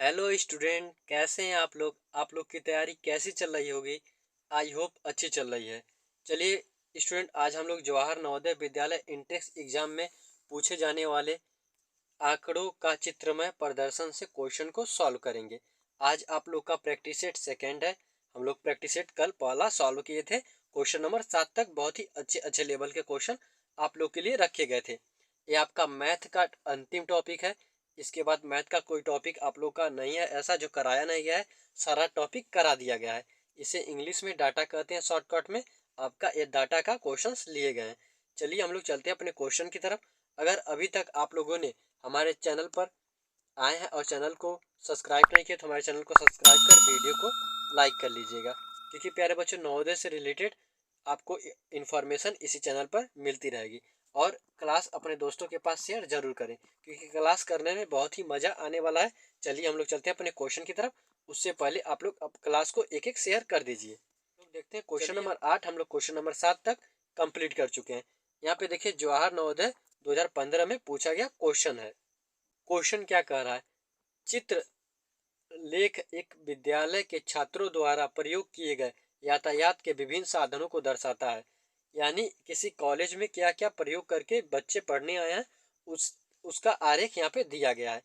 Hello student, कैसे हैं आप लोग की तैयारी कैसी चल रही होगी। आई होप अच्छी चल रही है। चलिए स्टूडेंट, आज हम लोग जवाहर नवोदय विद्यालय इंट्रेंस एग्जाम में पूछे जाने वाले आंकड़ों का चित्रमय प्रदर्शन से क्वेश्चन को सॉल्व करेंगे। आज आप लोग का प्रैक्टिस सेट सेकेंड है। हम लोग प्रैक्टिस सेट कल पहला सॉल्व किए थे। क्वेश्चन नंबर 7 तक बहुत ही अच्छे अच्छे लेवल के क्वेश्चन आप लोग के लिए रखे गए थे। ये आपका मैथ का अंतिम टॉपिक है। इसके बाद मैथ का कोई टॉपिक आप लोग का नहीं है ऐसा जो कराया नहीं गया है। सारा टॉपिक करा दिया गया है। इसे इंग्लिश में डाटा कहते हैं। शॉर्टकट में आपका ये डाटा का क्वेश्चंस लिए गए हैं। चलिए हम लोग चलते हैं अपने क्वेश्चन की तरफ। अगर अभी तक आप लोगों ने हमारे चैनल पर आए हैं और चैनल को सब्सक्राइब नहीं किया तो हमारे चैनल को सब्सक्राइब कर वीडियो को लाइक कर लीजिएगा, क्योंकि प्यारे बच्चों नवोदय से रिलेटेड आपको इन्फॉर्मेशन इसी चैनल पर मिलती रहेगी। और क्लास अपने दोस्तों के पास शेयर जरूर करें, क्योंकि क्लास करने में बहुत ही मज़ा आने वाला है। चलिए हम लोग चलते हैं अपने क्वेश्चन की तरफ। उससे पहले आप लोग अब क्लास को एक एक शेयर कर दीजिए। लोग देखते हैं क्वेश्चन नंबर 8। हम लोग क्वेश्चन नंबर 7 तक कंप्लीट कर चुके हैं। यहाँ पे देखिए जवाहर नवोदय 2015 में पूछा गया क्वेश्चन है। क्वेश्चन क्या कह रहा है? चित्र लेख एक विद्यालय के छात्रों द्वारा प्रयोग किए गए यातायात के विभिन्न साधनों को दर्शाता है। यानी किसी कॉलेज में क्या क्या प्रयोग करके बच्चे पढ़ने आए हैं, उसका आरेख यहाँ पे दिया गया है।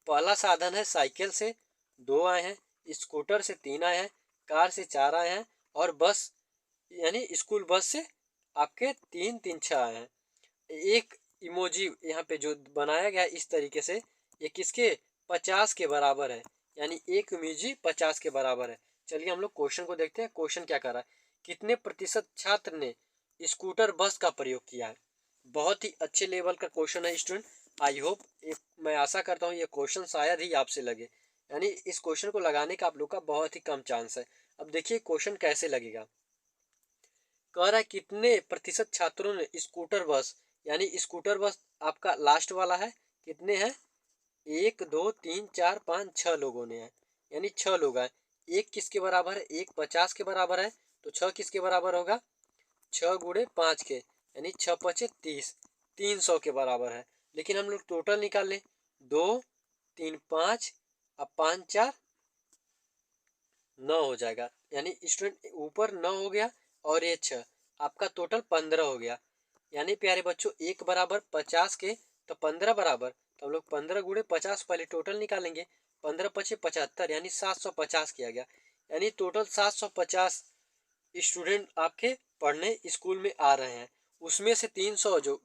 पहला साधन है साइकिल से 2 आए हैं, स्कूटर से 3 आए हैं, कार से 4 आए हैं और बस यानी स्कूल बस से आपके 3 6 आए हैं। एक इमोजी यहाँ पे जो बनाया गया है इस तरीके से, ये किसके 50 के बराबर है। यानी एक इमोजी 50 के बराबर है। चलिए हम लोग क्वेश्चन को देखते हैं। क्वेश्चन क्या कर रहा है? कितने प्रतिशत छात्र ने स्कूटर बस का प्रयोग किया है? बहुत ही अच्छे लेवल का क्वेश्चन है स्टूडेंट। आई होप मैं आशा करता हूँ ये क्वेश्चन शायद ही आपसे लगे। यानी इस क्वेश्चन को लगाने का आप लोग का बहुत ही कम चांस है। अब देखिए क्वेश्चन कैसे लगेगा। कह रहा है कितने प्रतिशत छात्रों ने स्कूटर बस, यानी स्कूटर बस आपका लास्ट वाला है, कितने हैं? 1 2 3 4 5 6 लोगों ने है। यानी 6 लोग हैं। एक किसके बराबर है? एक 50 के बराबर है। तो 6 किसके बराबर होगा? 6 × 5 के, यानी 6 × 5 = 30, 300 के बराबर है। लेकिन हम लोग टोटल निकाल लें। 2 3 5 अब 5 4 9 हो जाएगा। यानी स्टूडेंट ऊपर 9 हो गया और ये 6, आपका टोटल 15 हो गया। यानी प्यारे बच्चों एक बराबर 50 के तो 15 बराबर, तो हम लोग 15 × 50 पहले टोटल निकालेंगे। 15 × 5 = 75, यानी 750 किया गया। यानी टोटल 750 स्टूडेंट आपके पढ़ने स्कूल में आ रहे हैं। उसमें से 300 जो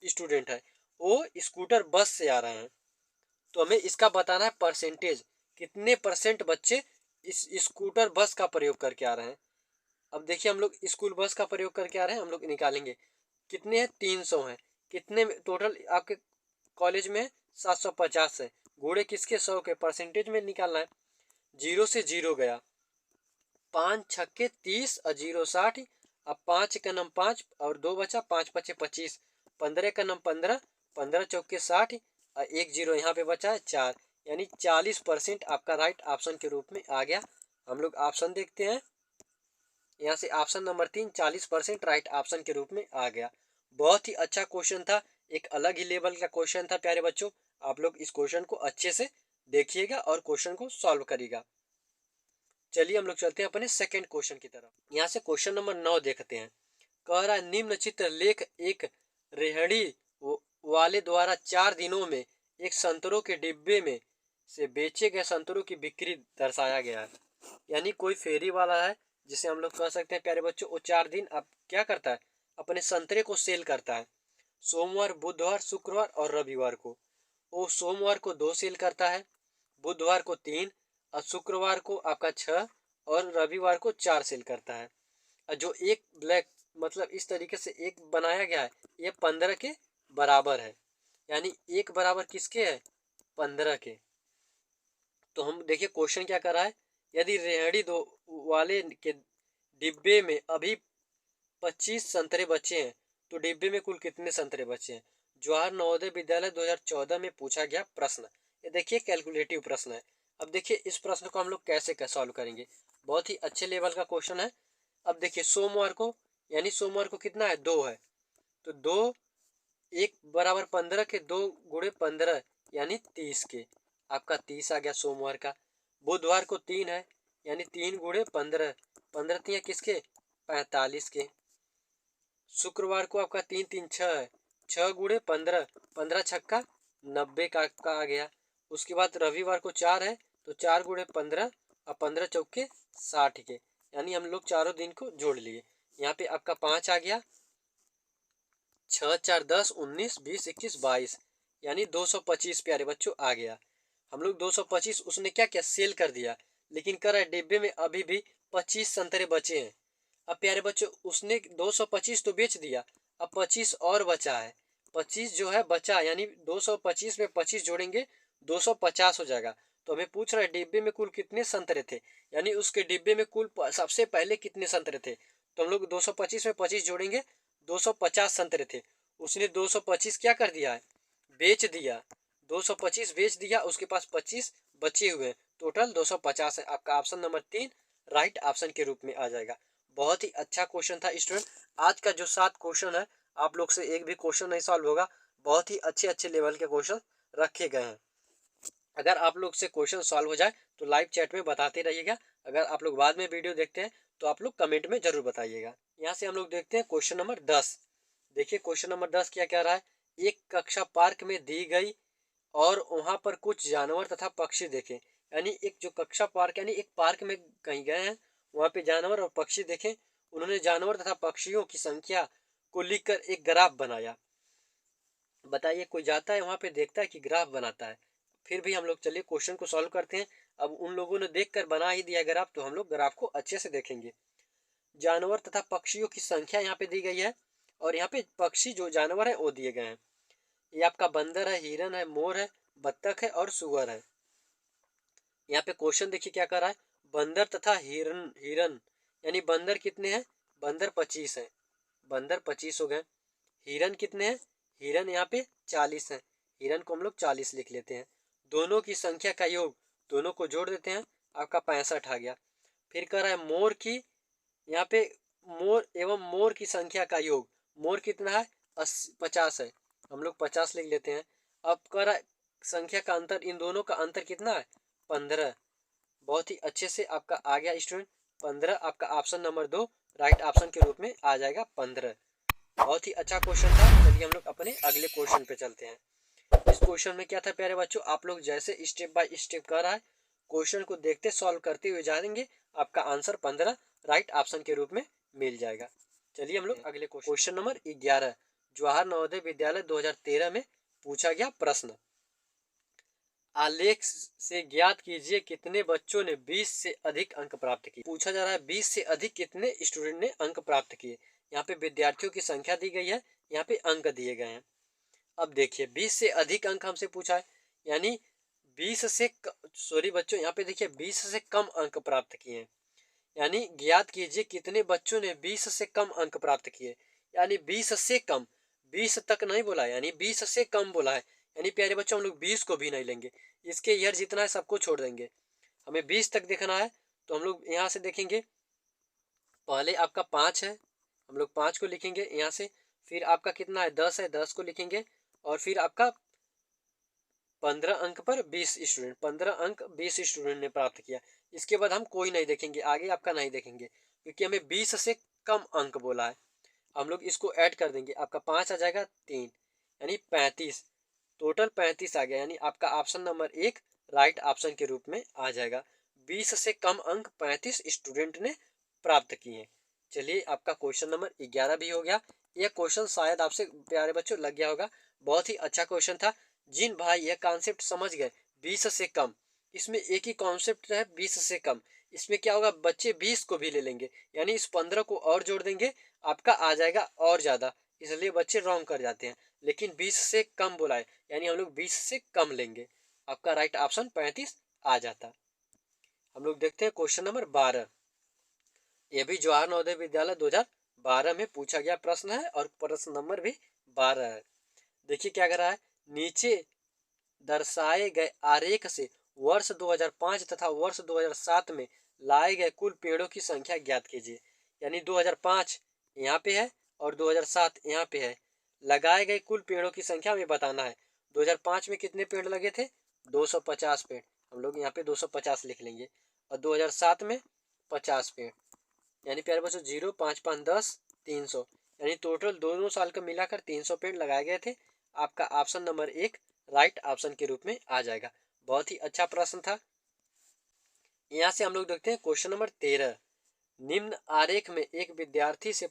स्टूडेंट है वो स्कूटर बस से आ रहे हैं। तो हमें इसका बताना है परसेंटेज, कितने परसेंट बच्चे इस स्कूटर बस का प्रयोग करके आ रहे हैं। अब देखिए हम लोग स्कूल बस का प्रयोग करके आ रहे हैं, हम लोग निकालेंगे कितने हैं? 300 हैं। कितने टोटल आपके कॉलेज में? 750 है। घोड़े किसके? 100 के। परसेंटेज में निकालना है। 0 से 0 गया, 5 × 6 = 30 और 0 60। अब 5 का नम 5 और 2 बचा, 5 × 5 = 25, 15 का नम 15, 15 × 4 = 60 और एक 0 यहाँ पे बचा है 4। यानी 40% आपका राइट ऑप्शन के रूप में आ गया। हम लोग ऑप्शन देखते हैं। यहाँ से ऑप्शन नंबर 3 40% राइट ऑप्शन के रूप में आ गया। बहुत ही अच्छा क्वेश्चन था, एक अलग ही लेवल का क्वेश्चन था प्यारे बच्चों। आप लोग इस क्वेश्चन को अच्छे से देखिएगा और क्वेश्चन को सॉल्व करिएगा। चलिए हम लोग चलते हैं अपने सेकंड क्वेश्चन की तरफ। यहाँ से क्वेश्चन नंबर 9 देखते हैं। कह रहा है निम्न चित्र लेख एक रेहड़ी वाले द्वारा 4 दिनों में एक संतरों के डिब्बे में से बेचे गए संतरों की बिक्री दर्शाया गया है। यानी कोई फेरी वाला है, जिसे हम लोग कह सकते हैं प्यारे बच्चों, वो 4 दिन अब क्या करता है? अपने संतरे को सेल करता है। सोमवार, बुधवार, शुक्रवार और रविवार को। वो सोमवार को 2 सेल करता है, बुधवार को 3 और शुक्रवार को आपका 6 और रविवार को 4 सेल करता है। और जो एक ब्लैक मतलब इस तरीके से एक बनाया गया है, ये 15 के बराबर है। यानी एक बराबर किसके है? 15 के। तो हम देखिए क्वेश्चन क्या कर रहा है। यदि रेहड़ी दो वाले के डिब्बे में अभी 25 संतरे बचे हैं तो डिब्बे में कुल कितने संतरे बचे हैं? जवाहर नवोदय विद्यालय 2014 में पूछा गया प्रश्न। ये देखिए कैलकुलेटिव प्रश्न है। अब देखिए इस प्रश्न को हम लोग कैसे सॉल्व करेंगे। बहुत ही अच्छे लेवल का क्वेश्चन है। अब देखिए सोमवार को, यानी सोमवार को कितना है? 2 है। तो 2 1 बराबर 15 के, 2 × 15 यानी 30 के। आपका 30 आ गया सोमवार का। बुधवार को 3 है, यानी 3 गुणे 15, 15 तिया किसके 45 के। शुक्रवार को आपका 3 3 6 है, 6 गुणे 15, 15 छक्का 90 का आपका आ गया। उसके बाद रविवार को 4 है, तो 4 गुणे 15 और 15 चौके 60 के, यानी हम लोग चारों दिन को जोड़ लिए। यहाँ पे आपका 5 आ गया, 6 4 10 19 20 21 22, यानी 225 प्यारे बच्चों आ गया। हम लोग 225 उसने क्या किया सेल कर दिया, लेकिन कर रहा है डिब्बे में अभी भी 25 संतरे बचे हैं। अब प्यारे बच्चों उसने 225 तो बेच दिया, अब 25 और बचा है। 25 जो है बचा, यानी 225 में 25 जोड़ेंगे 250 हो जाएगा। तो हमें पूछ रहा है डिब्बे में कुल कितने संतरे थे, यानी उसके डिब्बे में कुल सबसे पहले कितने संतरे थे। तो हम लोग 225 में 25 जोड़ेंगे 250 संतरे थे। उसने 225 क्या कर दिया है बेच दिया, 225 बेच दिया, उसके पास 25 बचे हुए हैं, टोटल 250 है। आपका ऑप्शन नंबर 3 राइट ऑप्शन के रूप में आ जाएगा। बहुत ही अच्छा क्वेश्चन था स्टूडेंट। आज का जो 7 क्वेश्चन है आप लोग से एक भी क्वेश्चन नहीं सॉल्व होगा, बहुत ही अच्छे अच्छे लेवल के क्वेश्चन रखे गए हैं। अगर आप लोग से क्वेश्चन सॉल्व हो जाए तो लाइव चैट में बताते रहिएगा। अगर आप लोग बाद में वीडियो देखते हैं तो आप लोग कमेंट में जरूर बताइएगा। यहाँ से हम लोग देखते हैं क्वेश्चन नंबर 10। देखिए क्वेश्चन नंबर 10 क्या कह रहा है, एक कक्षा पार्क में दी गई और वहां पर कुछ जानवर तथा पक्षी देखे। यानी एक जो कक्षा पार्क यानी एक पार्क में कहीं गए हैं, वहां पे जानवर और पक्षी देखे। उन्होंने जानवर तथा पक्षियों की संख्या को लिखकर एक ग्राफ बनाया। बताइए कोई जाता है वहां पे देखता है कि ग्राफ बनाता है। फिर भी हम लोग चलिए क्वेश्चन को सॉल्व करते हैं। अब उन लोगों ने देखकर बना ही दिया ग्राफ, तो हम लोग ग्राफ को अच्छे से देखेंगे। जानवर तथा पक्षियों की संख्या यहाँ पे दी गई है, और यहाँ पे पक्षी जो जानवर है वो दिए गए हैं। ये आपका बंदर है, हिरन है, मोर है, बत्तख है और सुअर है। यहाँ पे क्वेश्चन देखिए क्या कर रहा है, बंदर तथा हिरन हिरन, यानी बंदर कितने हैं, बंदर 25 है, बंदर 25 हो गए। हिरन कितने हैं, हिरन यहाँ पे 40 है, हिरन को हम लोग 40 लिख लेते हैं। दोनों की संख्या का योग, दोनों को जोड़ देते हैं, आपका 65 आ गया। फिर कह रहा है मोर की, यहाँ पे मोर एवं मोर की संख्या का योग, मोर कितना है 50 है, हम लोग 50 लिख लेते हैं। अब कह रहा है संख्या का अंतर, इन दोनों का अंतर कितना है 15। बहुत ही अच्छे से आपका आ गया स्टूडेंट 15, आपका ऑप्शन नंबर 2 राइट ऑप्शन के रूप में आ जाएगा 15। बहुत ही अच्छा क्वेश्चन था। चलिए हम लोग अपने अगले क्वेश्चन पे चलते हैं। इस क्वेश्चन में क्या था प्यारे बच्चों, आप लोग जैसे स्टेप बाय स्टेप कर रहा है क्वेश्चन को देखते सॉल्व करते हुए जाएंगे, आपका आंसर 15 राइट ऑप्शन के रूप में मिल जाएगा। चलिए हम लोग अगले क्वेश्चन नंबर 11, जवाहर नवोदय विद्यालय 2013 में पूछा गया प्रश्न, आलेख से ज्ञात कीजिए कितने बच्चों ने 20 से अधिक अंक प्राप्त किए। पूछा जा रहा है 20 से अधिक कितने स्टूडेंट ने अंक प्राप्त किए। यहाँ पे विद्यार्थियों की संख्या दी गई है, यहाँ पे अंक दिए गए हैं। अब देखिए 20 से अधिक अंक हमसे पूछा है, यानी 20 से सॉरी बच्चों यहाँ पे देखिए 20 से कम अंक प्राप्त किए हैं। यानी ज्ञात कीजिए कितने बच्चों ने 20 से कम अंक प्राप्त किए, यानी 20 से कम, 20 तक नहीं बोला है, यानी 20 से कम बोला है। यानी प्यारे बच्चों हम लोग 20 को भी नहीं लेंगे, इसके ईयर जितना है सबको छोड़ देंगे, हमें 20 तक देखना है। तो हम लोग यहाँ से देखेंगे, पहले आपका 5 है, हम लोग 5 को लिखेंगे यहाँ से। फिर आपका कितना है 10 है, 10 को लिखेंगे। और फिर आपका 15 अंक पर 20 स्टूडेंट, 15 अंक 20 स्टूडेंट ने प्राप्त किया। इसके बाद हम कोई नहीं देखेंगे, आगे आपका नहीं देखेंगे, क्योंकि हमें 20 से कम अंक बोला है। हम लोग इसको ऐड कर देंगे, आपका 5 आ जाएगा 3, यानी 35, टोटल 35 आ गया, यानी आपका ऑप्शन नंबर 1 राइट ऑप्शन के रूप में आ जाएगा। 20 से कम अंक 35 स्टूडेंट ने प्राप्त किए। चलिए आपका क्वेश्चन नंबर 11 भी हो गया। यह क्वेश्चन शायद आपसे प्यारे बच्चों लग गया होगा, बहुत ही अच्छा क्वेश्चन था। जिन भाई यह कॉन्सेप्ट समझ गए 20 से कम, इसमें एक ही कॉन्सेप्ट है 20 से कम, इसमें क्या होगा बच्चे 20 को भी ले लेंगे, यानी इस 15 को और जोड़ देंगे, आपका आ जाएगा और ज़्यादा, इसलिए बच्चे रॉन्ग कर जाते हैं। लेकिन 20 से कम बोला है, यानी हम लोग 20 से कम लेंगे, आपका राइट ऑप्शन 35 आ जाता। हम लोग देखते हैं क्वेश्चन नंबर 12, यह भी जवाहर नवोदय विद्यालय 2012 में पूछा गया प्रश्न है और प्रश्न नंबर भी 12 है। देखिए क्या कर रहा है, नीचे दर्शाए गए आरेख से वर्ष 2005 तथा वर्ष 2007 में लाए गए कुल पेड़ों की संख्या ज्ञात कीजिए। यानी 2005 यहाँ पे है और 2007 यहाँ पे है, लगाए गए कुल पेड़ों की संख्या हमें बताना है। 2005 में कितने पेड़ लगे थे 250 पेड़, हम लोग यहाँ पे 250 लिख लेंगे। और 2007 में 50 पेड़, यानी प्यारे बच्चों 0, 5, 5, 10, 300, यानी टोटल दोनों साल का मिलाकर 300 पेड़ लगाए गए थे। आपका ऑप्शन नंबर 1 राइट ऑप्शन के रूप में आ जाएगा। बहुत ही अच्छा प्रश्न था। यहाँ से हम लोग देखते हैं क्वेश्चन नंबर 13। निम्न आरेख में एक विद्यार्थी से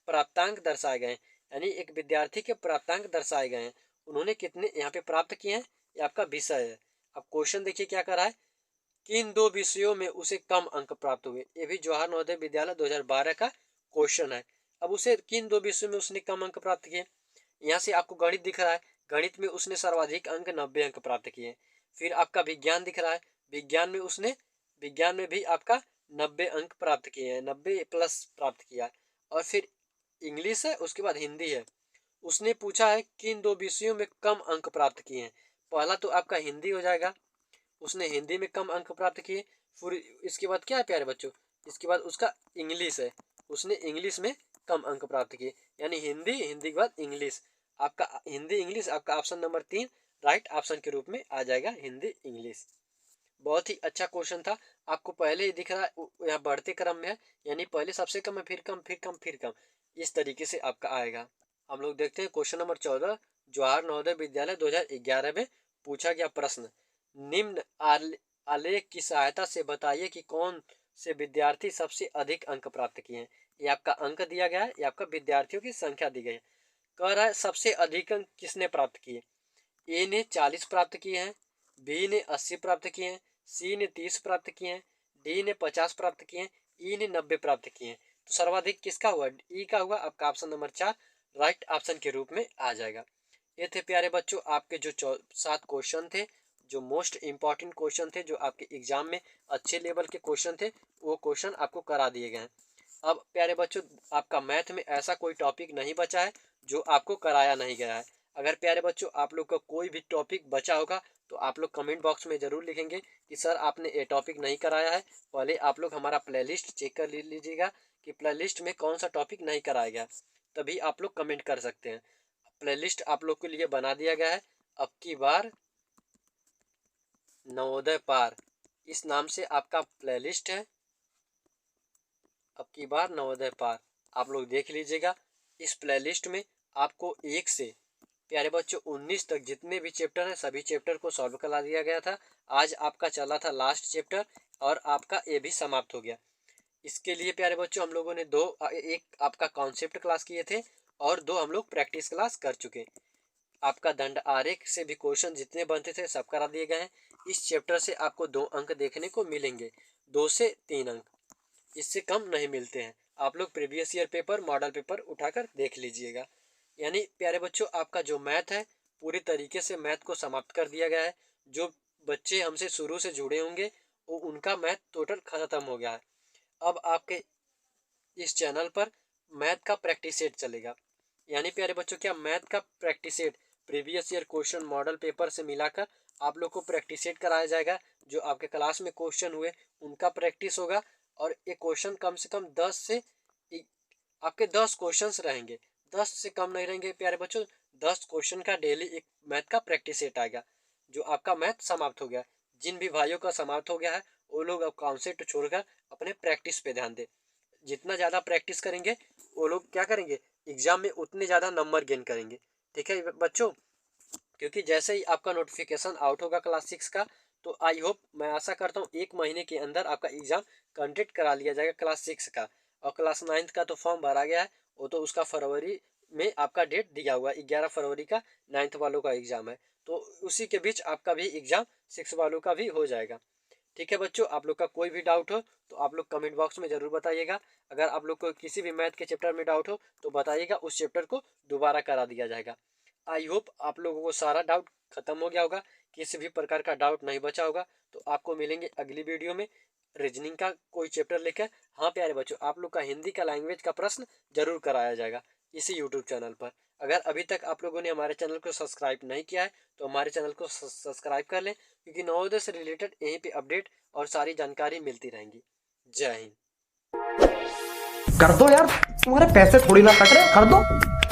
प्राप्तांक दर्शाए गए हैं, यानी एक विद्यार्थी के प्राप्तांक दर्शाए गए हैं। उन्होंने कितने यहाँ पे प्राप्त किए हैं, ये आपका विषय है। अब क्वेश्चन देखिए क्या कर रहा है, किन दो विषयों में उसे कम अंक प्राप्त हुए। ये भी जवाहर नवोदय विद्यालय 2012 का क्वेश्चन है। अब उसे किन दो विषयों में उसने कम अंक प्राप्त किए, यहाँ से आपको गणित दिख रहा है, गणित में उसने सर्वाधिक अंक 90 अंक प्राप्त किए। फिर आपका विज्ञान दिख रहा है, विज्ञान में भी आपका 90 अंक प्राप्त किए हैं, 90 प्लस प्राप्त किया। और फिर इंग्लिश है, उसके बाद हिंदी है। उसने पूछा है किन दो विषयों में कम अंक प्राप्त किए हैं। पहला तो आपका हिंदी हो जाएगा, उसने हिंदी में कम अंक प्राप्त किए। फिर इसके बाद क्या है प्यारे बच्चों, इसके बाद उसका इंग्लिश है, उसने इंग्लिश में कम अंक प्राप्त किए, यानी हिंदी, हिंदी के बाद इंग्लिश। आपका हिंदी इंग्लिश आपका ऑप्शन नंबर 3 राइट ऑप्शन के रूप में आ जाएगा, हिंदी इंग्लिश। बहुत ही अच्छा क्वेश्चन था। आपको पहले ही दिख रहा है यहाँ बढ़ते क्रम में है, यानी पहले सबसे कम है, फिर कम, फिर कम, फिर कम, इस तरीके से आपका आएगा। हम लोग देखते हैं क्वेश्चन नंबर 14, जवाहर नवोदय विद्यालय 2011 में पूछा गया प्रश्न। निम्न आलेख की सहायता से बताइए कि कौन से विद्यार्थी सबसे अधिक अंक प्राप्त किए हैं। ये आपका अंक दिया गया है, ये आपका विद्यार्थियों की संख्या दी गई है। कह रहा है सबसे अधिक अंक किसने प्राप्त किए। ए ने 40 प्राप्त किए हैं, बी ने 80 प्राप्त किए हैं, सी ने 30 प्राप्त किए हैं, डी ने 50 प्राप्त किए हैं, ई ने 90 प्राप्त किए हैं। तो सर्वाधिक किसका हुआ, ई का हुआ। आपका ऑप्शन नंबर 4 राइट ऑप्शन के रूप में आ जाएगा। ये थे प्यारे बच्चों आपके जो 7 क्वेश्चन थे, जो मोस्ट इंपॉर्टेंट क्वेश्चन थे, जो आपके एग्जाम में अच्छे लेवल के क्वेश्चन थे, वो क्वेश्चन आपको करा दिए गए हैं। अब प्यारे बच्चों आपका मैथ में ऐसा कोई टॉपिक नहीं बचा है जो आपको कराया नहीं गया है। अगर प्यारे बच्चों आप लोग का कोई भी टॉपिक बचा होगा तो आप लोग कमेंट बॉक्स में ज़रूर लिखेंगे कि सर आपने ये टॉपिक नहीं कराया है। पहले आप लोग हमारा प्लेलिस्ट चेक कर लीजिएगा कि प्लेलिस्ट में कौन सा टॉपिक नहीं कराया गया, तभी आप लोग कमेंट कर सकते हैं। प्लेलिस्ट आप लोग के लिए बना दिया गया है, अब की बार नवोदय पार, इस नाम से आपका प्लेलिस्ट है, अब की बार नवोदय पार। आप लोग देख लीजिएगा, इस प्लेलिस्ट में आपको 1 से प्यारे बच्चों 19 तक जितने भी चैप्टर हैं सभी चैप्टर को सॉल्व करा दिया गया था। आज आपका चला था लास्ट चैप्टर और आपका ये भी समाप्त हो गया। इसके लिए प्यारे बच्चों हम लोगों ने एक आपका कॉन्सेप्ट क्लास किए थे और 2 हम लोग प्रैक्टिस क्लास कर चुके। आपका दंड आरेख से भी क्वेश्चन जितने बनते थे सब करा दिए गए हैं। इस चैप्टर से आपको 2 अंक देखने को मिलेंगे, 2 से 3 अंक, इससे कम नहीं मिलते हैं। आप लोग previous year paper, model paper उठाकर देख लीजिएगा। यानी प्यारे बच्चों आपका जो मैथ है पूरी तरीके से मैथ को समाप्त कर दिया गया है। जो बच्चे हमसे शुरू से जुड़े होंगे वो उनका मैथ टोटल खत्म हो गया है। अब आपके इस चैनल पर मैथ का प्रैक्टिस सेट चलेगा। यानी प्यारे बच्चों क्या मैथ का practice set previous year question model paper से मिलाकर आप लोग को प्रैक्टिस सेट कराया जाएगा। जो आपके क्लास में क्वेश्चन हुए उनका प्रैक्टिस होगा और एक क्वेश्चन कम से कम 10 से आपके 10 क्वेश्चंस रहेंगे, 10 से कम नहीं रहेंगे प्यारे बच्चों। 10 क्वेश्चन का डेली एक मैथ का प्रैक्टिस सेट आएगा। जो आपका मैथ समाप्त हो गया, जिन भी भाइयों का समाप्त हो गया है वो लोग अब कॉन्सेप्ट छोड़कर अपने प्रैक्टिस पे ध्यान दें। जितना ज़्यादा प्रैक्टिस करेंगे वो लोग क्या करेंगे, एग्जाम में उतने ज़्यादा नंबर गेन करेंगे। ठीक है बच्चों, क्योंकि जैसे ही आपका नोटिफिकेशन आउट होगा क्लास 6 का, तो आई होप मैं आशा करता हूँ 1 महीने के अंदर आपका एग्ज़ाम कंडक्ट करा लिया जाएगा क्लास 6 का। और क्लास 9 का तो फॉर्म भरा गया है, वो तो उसका फरवरी में आपका डेट दिया हुआ है, 11 फरवरी का 9th वालों का एग्ज़ाम है। तो उसी के बीच आपका भी एग्ज़ाम 6 वालों का भी हो जाएगा। ठीक है बच्चों, आप लोग का कोई भी डाउट हो तो आप लोग कमेंट बॉक्स में ज़रूर बताइएगा। अगर आप लोग को किसी भी मैथ के चैप्टर में डाउट हो तो बताइएगा, उस चैप्टर को दोबारा करा दिया जाएगा। आई होप आप लोगों को सारा डाउट खत्म हो गया होगा, किसी भी प्रकार का डाउट नहीं बचा होगा। तो आपको मिलेंगे अगली वीडियो में रीजनिंग का कोई चैप्टर लेकर। हाँ प्यारे बच्चों, आप लोग का हिंदी का लैंग्वेज का प्रश्न जरूर कराया जाएगा इसी यूट्यूब चैनल पर। अगर अभी तक आप लोगों ने हमारे चैनल को सब्सक्राइब नहीं किया है तो हमारे चैनल को सब्सक्राइब कर लें, क्योंकि नवोदय से रिलेटेड यहीं पे अपडेट और सारी जानकारी मिलती रहेंगी। जय हिंद। कर दो यार, तुम्हारे पैसे थोड़ी ना कट रहे, कर दो।